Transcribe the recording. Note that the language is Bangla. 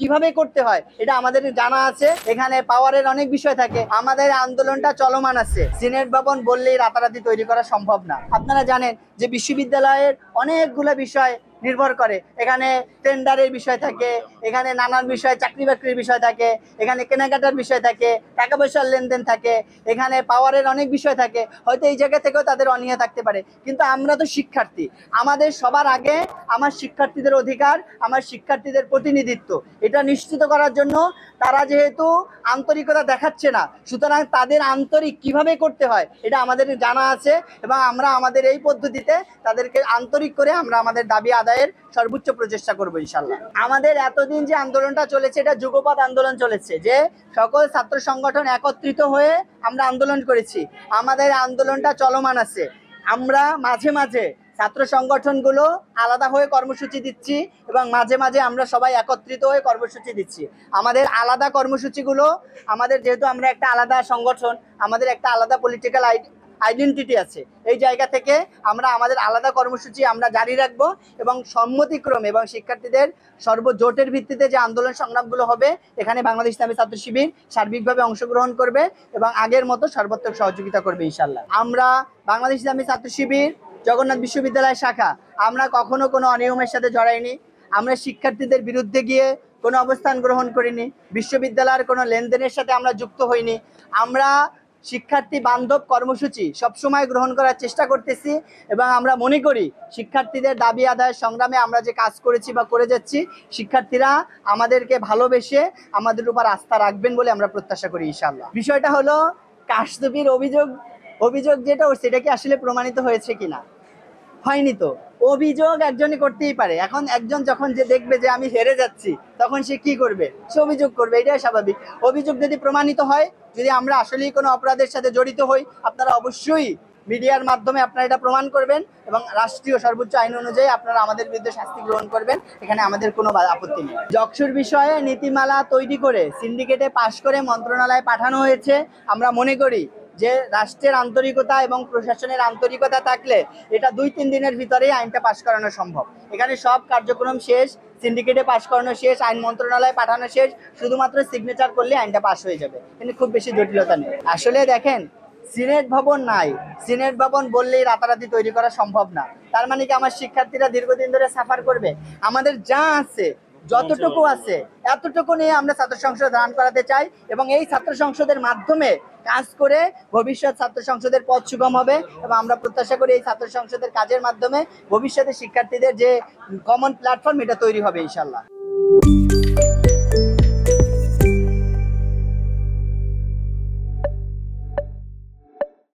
কিভাবে করতে হয় এটা আমাদের জানা আছে। এখানে পাওয়ারের অনেক বিষয় থাকে। আমাদের আন্দোলনটা চলমান আছে। সিনেট ভবন বললেই রাতারাতি তৈরি করা সম্ভব না। আপনারা জানেন যে বিশ্ববিদ্যালয়ের অনেকগুলো বিষয় নির্ভর করে। এখানে টেন্ডারের বিষয় থাকে, এখানে নানান বিষয়, চাকরি বাকরির বিষয় থাকে, এখানে কেনাকাটার বিষয় থাকে, টাকা পয়সার লেনদেন থাকে, এখানে পাওয়ারের অনেক বিষয় থাকে। হয়তো এই জায়গা থেকেও তাদের অনীহা থাকতে পারে, কিন্তু আমরা তো শিক্ষার্থী। আমাদের সবার আগে আমার শিক্ষার্থীদের অধিকার, আমার শিক্ষার্থীদের প্রতিনিধিত্ব, এটা নিশ্চিত করার জন্য তারা যেহেতু আন্তরিকতা দেখাচ্ছে না, সুতরাং তাদের আন্তরিক কিভাবে করতে হয় এটা আমাদের জানা আছে এবং আমরা আমাদের এই পদ্ধতিতে তাদেরকে আন্তরিক করে আমরা আমাদের দাবি আদায়ের সর্বোচ্চ প্রচেষ্টা করবো ইনশাল্লাহ। আমাদের এতদিন যে আন্দোলনটা চলেছে এটা যুগপৎ আন্দোলন চলেছে, যে সকল ছাত্র সংগঠন একত্রিত হয়ে আমরা আন্দোলন করেছি। আমাদের আন্দোলনটা চলমান আছে। আমরা মাঝে মাঝে ছাত্র সংগঠনগুলো আলাদা হয়ে কর্মসূচি দিচ্ছি এবং মাঝে মাঝে আমরা সবাই একত্রিত হয়ে কর্মসূচি দিচ্ছি। আমাদের আলাদা কর্মসূচিগুলো, আমাদের যেহেতু আমরা একটা আলাদা সংগঠন, আমাদের একটা আলাদা পলিটিক্যাল আইডেন্টিটি আছে, এই জায়গা থেকে আমরা আমাদের আলাদা কর্মসূচি আমরা জারি রাখবো এবং সম্মতিক্রমে এবং শিক্ষার্থীদের সর্বজোটের ভিত্তিতে যে আন্দোলন সংগ্রামগুলো হবে, এখানে বাংলাদেশ ইসলামী ছাত্র শিবির সার্বিকভাবে অংশগ্রহণ করবে এবং আগের মতো সর্বাত্মক সহযোগিতা করবে ইনশাল্লাহ। আমরা বাংলাদেশ ইসলামী ছাত্র শিবির জগন্নাথ বিশ্ববিদ্যালয় শাখা আমরা কখনো কোনো অনিয়মের সাথে জড়াইনি। আমরা শিক্ষার্থীদের বিরুদ্ধে গিয়ে কোনো অবস্থান গ্রহণ করিনি। বিশ্ববিদ্যালয়ের কোনো লেনদেনের সাথে আমরা যুক্ত হইনি। আমরা শিক্ষার্থী বান্ধব কর্মসূচি সবসময় গ্রহণ করার চেষ্টা করতেছি এবং আমরা মনে করি শিক্ষার্থীদের দাবি আদায়ের সংগ্রামে আমরা যে কাজ করেছি বা করে যাচ্ছি, শিক্ষার্থীরা আমাদেরকে ভালোবেসে আমাদের উপর আস্থা রাখবেন বলে আমরা প্রত্যাশা করি ইনশাআল্লাহ। বিষয়টা হলো কারচুপির অভিযোগ যেটা সেটা কি আসলে প্রমাণিত হয়েছে কিনা? হয়নি তো। অভিযোগ একজনই করতেই পারে। এখন একজন যখন যে দেখবে যে আমি হেরে যাচ্ছি, তখন সে কি করবে? সে অভিযোগ করবে, এটাই স্বাভাবিক। অভিযোগ যদি প্রমাণিত হয়, যদি আমরা আসলেই কোনো অপরাধের সাথে জড়িত হই, আপনারা অবশ্যই মিডিয়ার মাধ্যমে আপনারা এটা প্রমাণ করবেন এবং রাষ্ট্রীয় সর্বোচ্চ আইন অনুযায়ী আপনারা আমাদের বিরুদ্ধে শাস্তি গ্রহণ করবেন। এখানে আমাদের কোনো আপত্তি নেই। যকসুর বিষয়ে নীতিমালা তৈরি করে সিন্ডিকেটে পাশ করে মন্ত্রণালয়ে পাঠানো হয়েছে। আমরা মনে করি যে রাষ্ট্রের আন্তরিকতা এবং প্রশাসনের আন্তরিকতা থাকলে এটা 2-3 দিনের ভিতরেই আইনটা পাশ করানো সম্ভব। এখানে সব কার্যক্রম শেষ, সিন্ডিকেটে পাশ করানো শেষ, আইন মন্ত্রণালয়ে পাঠানো শেষ, শুধুমাত্র সিগনেচার করলে আইনটা পাশ হয়ে যাবে। কিন্তু খুব বেশি জটিলতা নেই। আসলে দেখেন, সিনেট ভবন নাই, সিনেট ভবন বললেই রাতারাতি তৈরি করা সম্ভব না। তার মানে কি আমার শিক্ষার্থীরা দীর্ঘদিন ধরে সাফার করবে? আমাদের যা আছে, যতটুকু আছে, এতটুকু নিয়ে আমরা ছাত্র সংসদ দান করাতে চাই এবং এই ছাত্র সংসদের মাধ্যমে কাজ করে ভবিষ্যৎ ছাত্র সংসদের পথ সুগম হবে এবং আমরা প্রত্যাশা করি এই ছাত্র সংসদের কাজের মাধ্যমে ভবিষ্যতে শিক্ষার্থীদের যে কমন প্ল্যাটফর্ম, এটা তৈরি হবে ইনশাল্লাহ।